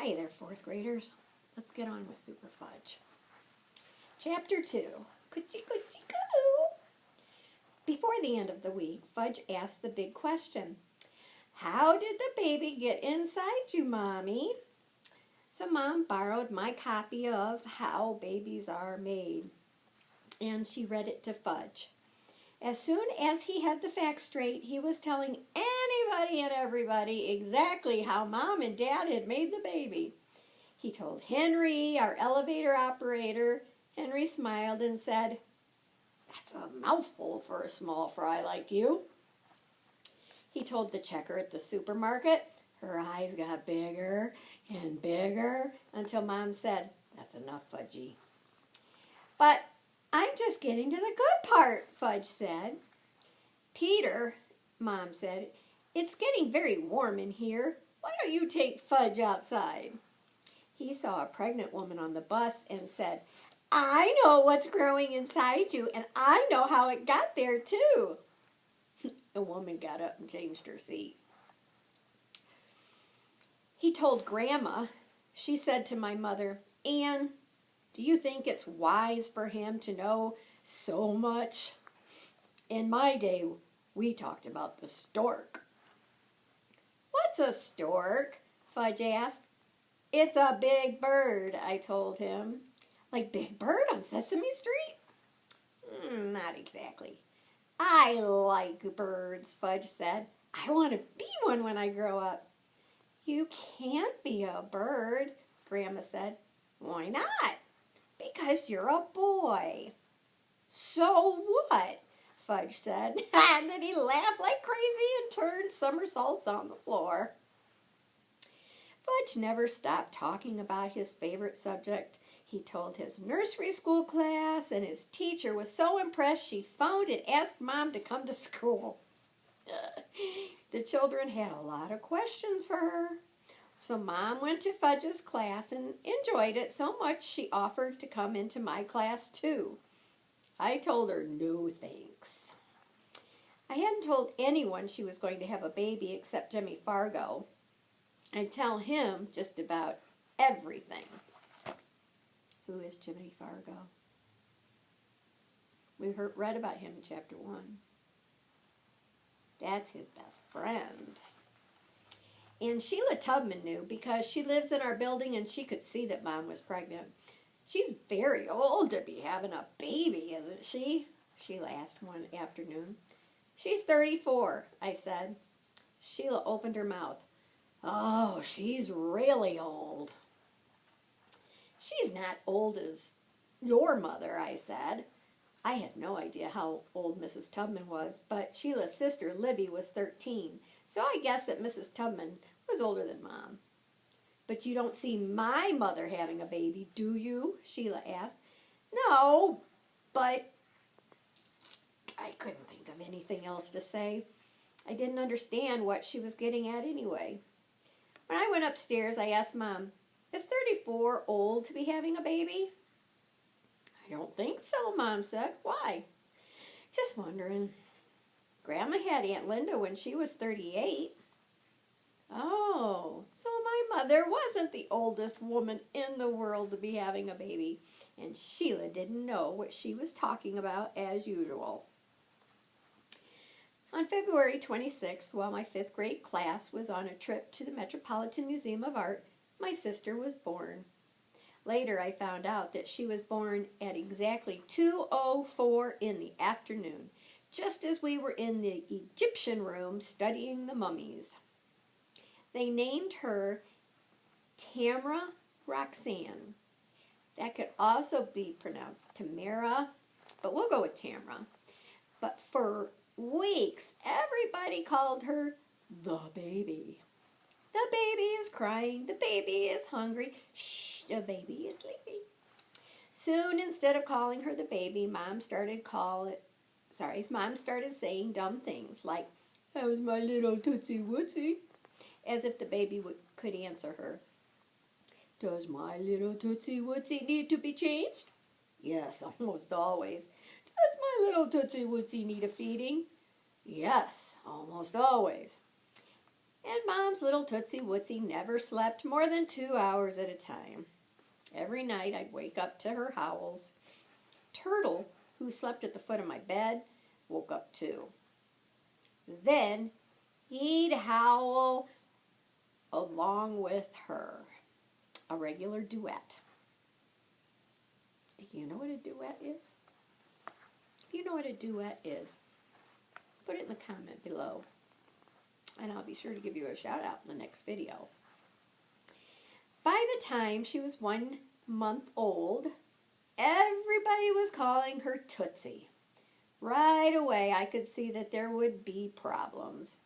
Hi there, fourth graders. Let's get on with Superfudge. Chapter 2. Coochie coochie coo. Before the end of the week, Fudge asked the big question. How did the baby get inside you, Mommy? So Mom borrowed my copy of How Babies Are Made, and she read it to Fudge. As soon as he had the facts straight, he was telling anybody and everybody exactly how Mom and Dad had made the baby. He told Henry, our elevator operator. Henry smiled and said, "That's a mouthful for a small fry like you." He told the checker at the supermarket. Her eyes got bigger and bigger until Mom said, "That's enough, Fudgy." "But I'm just getting to the good part," Fudge said. "Peter," Mom said, "it's getting very warm in here. Why don't you take Fudge outside?" He saw a pregnant woman on the bus and said, "I know what's growing inside you, and I know how it got there, too." The woman got up and changed her seat. He told Grandma. She said to my mother, "Anne, do you think it's wise for him to know so much? In my day, we talked about the stork." "What's a stork?" Fudge asked. "It's a big bird," I told him. "Like Big Bird on Sesame Street?" Not exactly." "I like birds," Fudge said. "I want to be one when I grow up." "You can't be a bird," Grandma said. "Why not?" "Because you're a boy." "So what?" Fudge said, and then he laughed like crazy and turned somersaults on the floor. Fudge never stopped talking about his favorite subject. He told his nursery school class, and his teacher was so impressed she phoned and asked Mom to come to school. The children had a lot of questions for her. So Mom went to Fudge's class and enjoyed it so much she offered to come into my class too. I told her no thanks. I hadn't told anyone she was going to have a baby except Jimmy Fargo. I'd tell him just about everything. Who is Jimmy Fargo? We read about him in Chapter 1. That's his best friend. And Sheila Tubman knew because she lives in our building and she could see that Mom was pregnant. "She's very old to be having a baby, isn't she?" Sheila asked one afternoon. "She's 34, I said. Sheila opened her mouth. "Oh, she's really old." "She's not old as your mother," I said. I had no idea how old Mrs. Tubman was, but Sheila's sister, Libby, was 13, so I guessed that Mrs. Tubman was older than Mom. "But you don't see my mother having a baby, do you?" Sheila asked. "No, but..." I couldn't think of anything else to say. I didn't understand what she was getting at anyway. When I went upstairs, I asked Mom, "Is 34 old to be having a baby?" "I don't think so," Mom said. "Why?" "Just wondering. Grandma had Aunt Linda when she was 38. "Oh, so my mother wasn't the oldest woman in the world to be having a baby, and Sheila didn't know what she was talking about as usual." On February 26th, while my 5th grade class was on a trip to the Metropolitan Museum of Art, my sister was born. Later, I found out that she was born at exactly 2:04 in the afternoon, just as we were in the Egyptian room studying the mummies. They named her Tamra Roxanne. That could also be pronounced Tamara, but we'll go with Tamra. But for weeks, everybody called her the baby. "The baby is crying, the baby is hungry, shh, the baby is sleeping." Soon, instead of calling her the baby, Mom started saying dumb things like, "How's my little Tootsie Wootsie?" as if the baby could answer her. "Does my little Tootsie Wootsie need to be changed?" "Yes, almost always." "Does my little Tootsie Wootsie need a feeding?" "Yes, almost always." And Mom's little Tootsie Wootsy never slept more than 2 hours at a time. Every night I'd wake up to her howls. Turtle, who slept at the foot of my bed, woke up too. Then he'd howl along with her. A regular duet. Do you know what a duet is? If you know what a duet is, put it in the comment below. And I'll be sure to give you a shout out in the next video. By the time she was 1 month old, everybody was calling her Tootsie. Right away, I could see that there would be problems.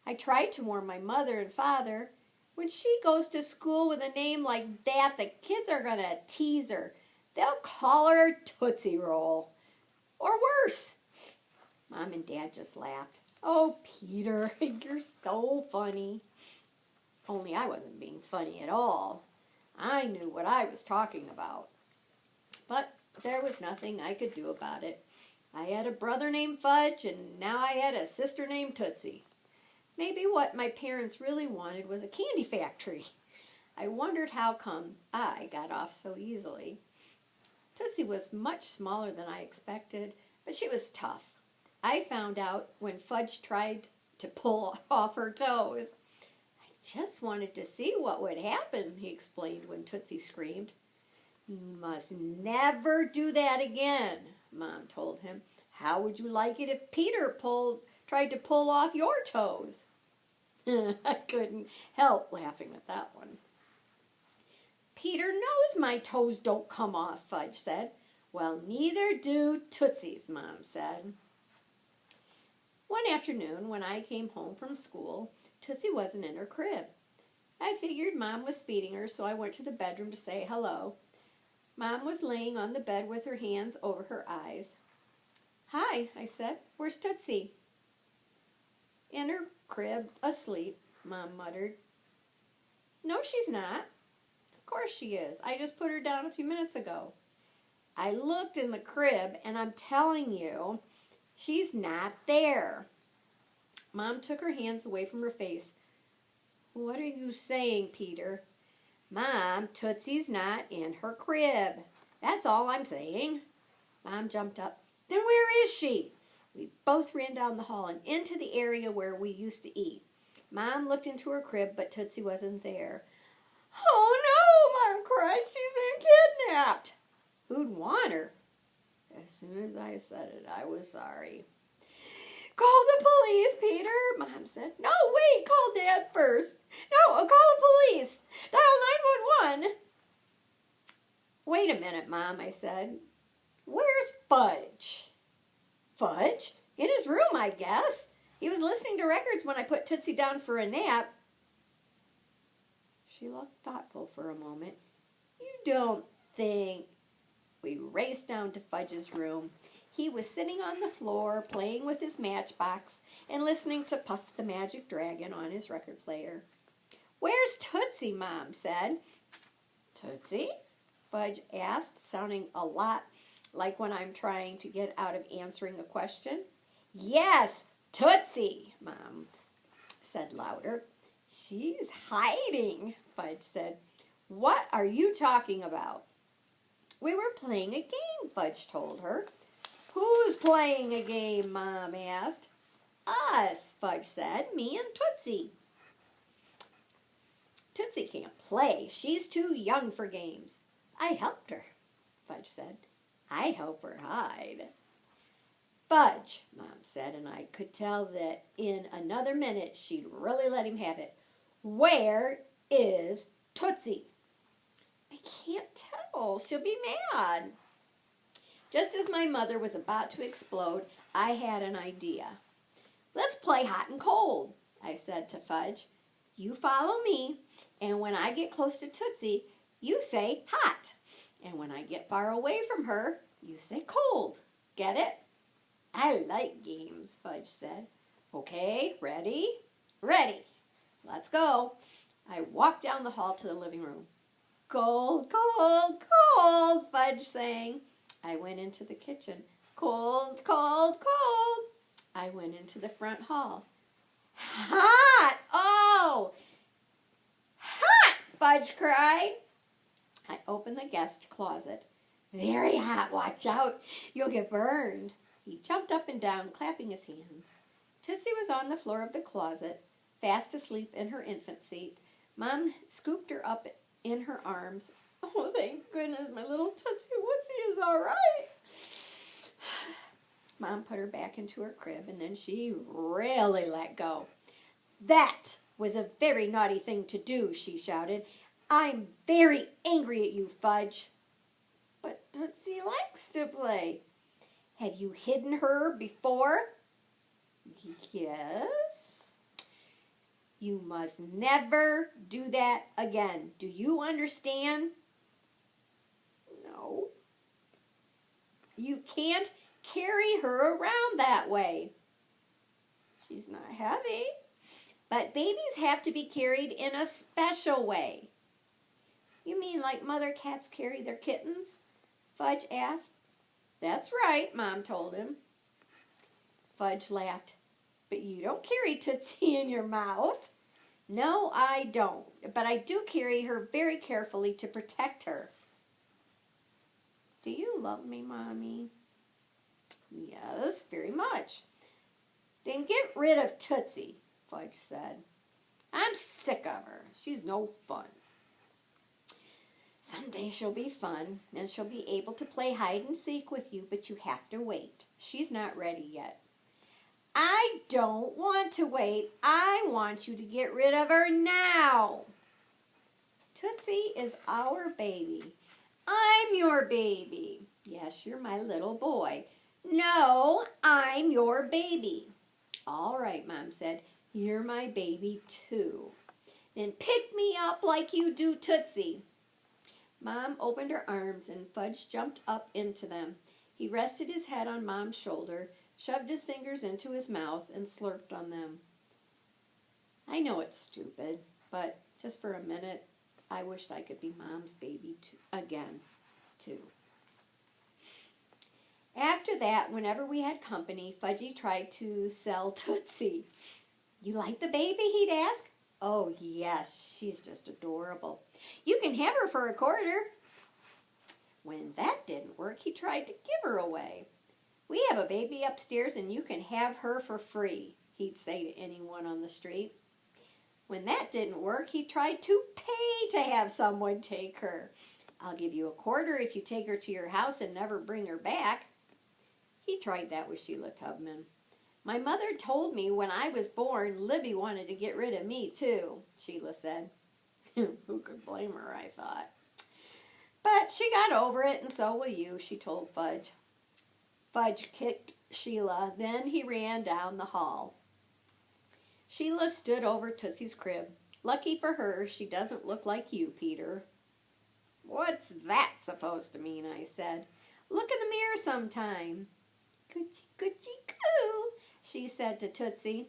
I tried to warn my mother and father, when she goes to school with a name like that, the kids are going to tease her. They'll call her Tootsie Roll. Or worse. Mom and Dad just laughed. Oh, Peter, you're so funny. Only I wasn't being funny at all. I knew what I was talking about. But there was nothing I could do about it. I had a brother named Fudge, and now I had a sister named Tootsie. Maybe what my parents really wanted was a candy factory. I wondered how come I got off so easily. Tootsie was much smaller than I expected, but she was tough. I found out when Fudge tried to pull off her toes. I just wanted to see what would happen, he explained when Tootsie screamed. You must never do that again, Mom told him. How would you like it if Peter tried to pull off your toes? I couldn't help laughing at that one. Peter knows my toes don't come off, Fudge said. Well, neither do Tootsie's, Mom said. One afternoon, when I came home from school, Tootsie wasn't in her crib. I figured Mom was feeding her, so I went to the bedroom to say hello. Mom was laying on the bed with her hands over her eyes. Hi, I said. Where's Tootsie? In her crib, asleep, Mom muttered. No, she's not. Of course she is. I just put her down a few minutes ago. I looked in the crib, and I'm telling you, she's not there. Mom took her hands away from her face. What are you saying, Peter? Mom, Tootsie's not in her crib. That's all I'm saying. Mom jumped up. Then where is she? We both ran down the hall and into the area where we used to eat. Mom looked into her crib, but Tootsie wasn't there. Oh no, Mom cried. She's been kidnapped. Who'd want her? As soon as I said it, I was sorry. Call the police, Peter, Mom said. No, wait, call Dad first. No, call the police. Dial 911. Wait a minute, Mom, I said. Where's Fudge? Fudge? In his room, I guess. He was listening to records when I put Tootsie down for a nap. She looked thoughtful for a moment. You don't think... We raced down to Fudge's room. He was sitting on the floor, playing with his matchbox and listening to Puff the Magic Dragon on his record player. Where's Tootsie, Mom said. Tootsie? Fudge asked, sounding a lot like when I'm trying to get out of answering a question. Yes, Tootsie, Mom said louder. She's hiding, Fudge said. What are you talking about? We were playing a game, Fudge told her. Who's playing a game, Mom asked. Us, Fudge said. Me and Tootsie. Tootsie can't play. She's too young for games. I helped her, Fudge said. I help her hide. Fudge, Mom said, and I could tell that in another minute she'd really let him have it. Where is Tootsie? I can't tell. She'll be mad. Just as my mother was about to explode, I had an idea. Let's play hot and cold, I said to Fudge. You follow me, and when I get close to Tootsie, you say hot. And when I get far away from her, you say cold. Get it? I like games, Fudge said. Okay, ready? Ready. Let's go. I walked down the hall to the living room. Cold, cold, cold, Fudge sang. I went into the kitchen. Cold, cold, cold. I went into the front hall. Hot! Oh! Fudge cried. I opened the guest closet. Very hot, watch out, you'll get burned. He jumped up and down, clapping his hands. Tootsie was on the floor of the closet, fast asleep in her infant seat. Mom scooped her up in her arms. Oh, thank goodness, my little Tootsie Wootsie is all right. Mom put her back into her crib, and then she really let go. That was a very naughty thing to do, she shouted. I'm very angry at you, Fudge. But Tootsie likes to play. Had you hidden her before? Yes. You must never do that again. Do you understand? No. You can't carry her around that way. She's not heavy. But babies have to be carried in a special way. You mean like mother cats carry their kittens? Fudge asked. That's right, Mom told him. Fudge laughed. But you don't carry Tootsie in your mouth. No, I don't. But I do carry her very carefully to protect her. Do you love me, Mommy? Yes, very much. Then get rid of Tootsie, Fudge said. I'm sick of her. She's no fun. Someday she'll be fun, and she'll be able to play hide and seek with you, but you have to wait. She's not ready yet. I don't want to wait. I want you to get rid of her now. Tootsie is our baby. I'm your baby. Yes, you're my little boy. No, I'm your baby. All right, Mom said. You're my baby too. Then pick me up like you do Tootsie. Mom opened her arms and Fudge jumped up into them. He rested his head on Mom's shoulder, shoved his fingers into his mouth, and slurped on them. I know it's stupid, but just for a minute, I wished I could be Mom's baby again, too. After that, whenever we had company, Fudgy tried to sell Tootsie. You like the baby? He'd ask. Oh, yes, she's just adorable. You can have her for a quarter. When that didn't work, he tried to give her away. We have a baby upstairs and you can have her for free, he'd say to anyone on the street. When that didn't work, he tried to pay to have someone take her. I'll give you a quarter if you take her to your house and never bring her back. He tried that with Sheila Tubman. My mother told me when I was born, Libby wanted to get rid of me too, Sheila said. Who could blame her, I thought. But she got over it, and so will you, she told Fudge. Fudge kicked Sheila, then he ran down the hall. Sheila stood over Tootsie's crib. Lucky for her, she doesn't look like you, Peter. What's that supposed to mean, I said. Look in the mirror sometime. Coochie, coochie, coo, she said to Tootsie.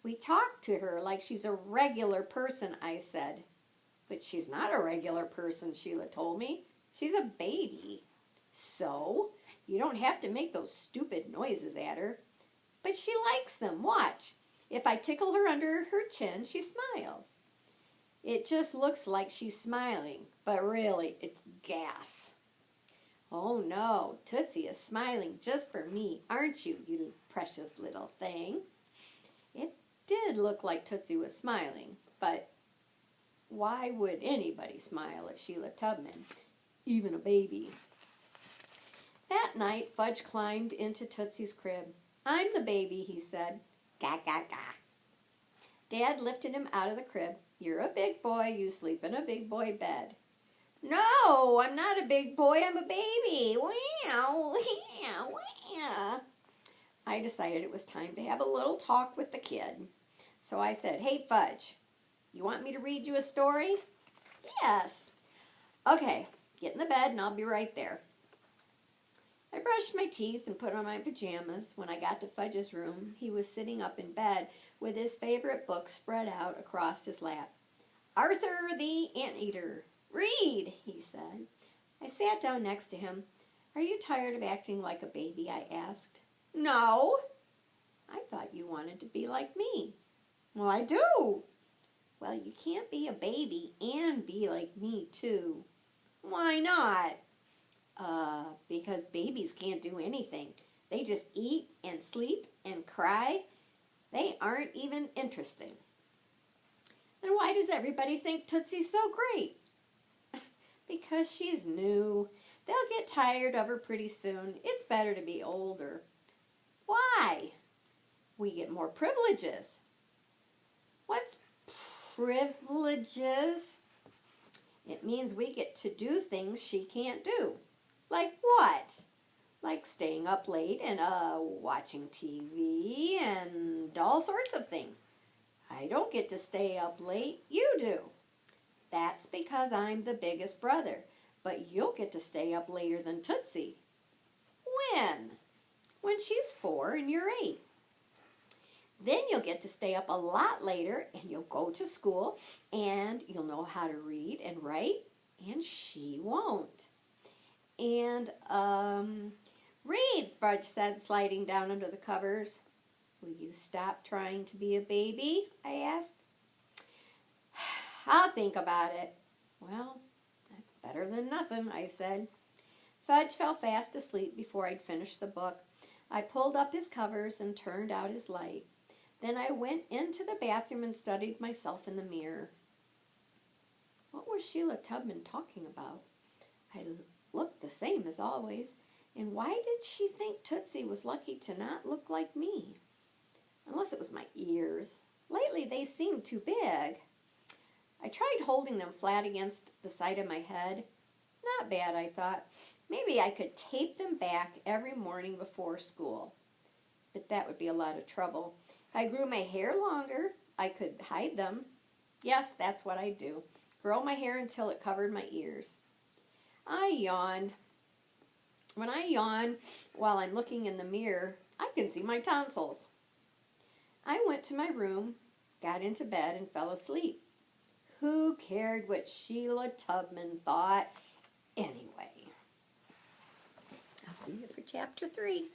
We talked to her like she's a regular person, I said. But she's not a regular person, Sheila told me. She's a baby. So, you don't have to make those stupid noises at her. But she likes them. Watch. If I tickle her under her chin, she smiles. It just looks like she's smiling, but really, it's gas. Oh no, Tootsie is smiling just for me, aren't you, you precious little thing? It did look like Tootsie was smiling, but why would anybody smile at Sheila Tubman, even a baby? That night, Fudge climbed into Tootsie's crib. I'm the baby, he said. Gah, gah, gah. Dad lifted him out of the crib. You're a big boy. You sleep in a big boy bed. No, I'm not a big boy. I'm a baby. Wow, wow, wow. I decided it was time to have a little talk with the kid. So I said, hey, Fudge, you want me to read you a story? Yes. Okay, get in the bed and I'll be right there. I brushed my teeth and put on my pajamas. When I got to Fudge's room, he was sitting up in bed with his favorite book spread out across his lap. Arthur the Anteater. Read, he said. I sat down next to him. Are you tired of acting like a baby? I asked. No. I thought you wanted to be like me. Well, I do. Well, you can't be a baby and be like me, too. Why not? Because babies can't do anything. They just eat and sleep and cry. They aren't even interesting. Then why does everybody think Tootsie's so great? Because she's new. They'll get tired of her pretty soon. It's better to be older. Why? We get more privileges. What's privileges? It means we get to do things she can't do. Like what? Like staying up late and watching TV and all sorts of things. I don't get to stay up late. You do. That's because I'm the biggest brother. But you'll get to stay up later than Tootsie. When? When she's 4 and you're 8. Then you'll get to stay up a lot later and you'll go to school and you'll know how to read and write, and she won't. And, read, Fudge said, sliding down under the covers. Will you stop trying to be a baby? I asked. I'll think about it. Well, that's better than nothing, I said. Fudge fell fast asleep before I'd finished the book. I pulled up his covers and turned out his light. Then I went into the bathroom and studied myself in the mirror. What was Sheila Tubman talking about? I looked the same as always, and why did she think Tootsie was lucky to not look like me? Unless it was my ears. Lately they seemed too big. I tried holding them flat against the side of my head. Not bad, I thought. Maybe I could tape them back every morning before school. But that would be a lot of trouble. If I grew my hair longer, I could hide them. Yes, that's what I do. Grow my hair until it covered my ears. I yawned. When I yawn while I'm looking in the mirror, I can see my tonsils. I went to my room, got into bed, and fell asleep. Who cared what Sheila Tubman thought anyway? I'll see you for Chapter 3.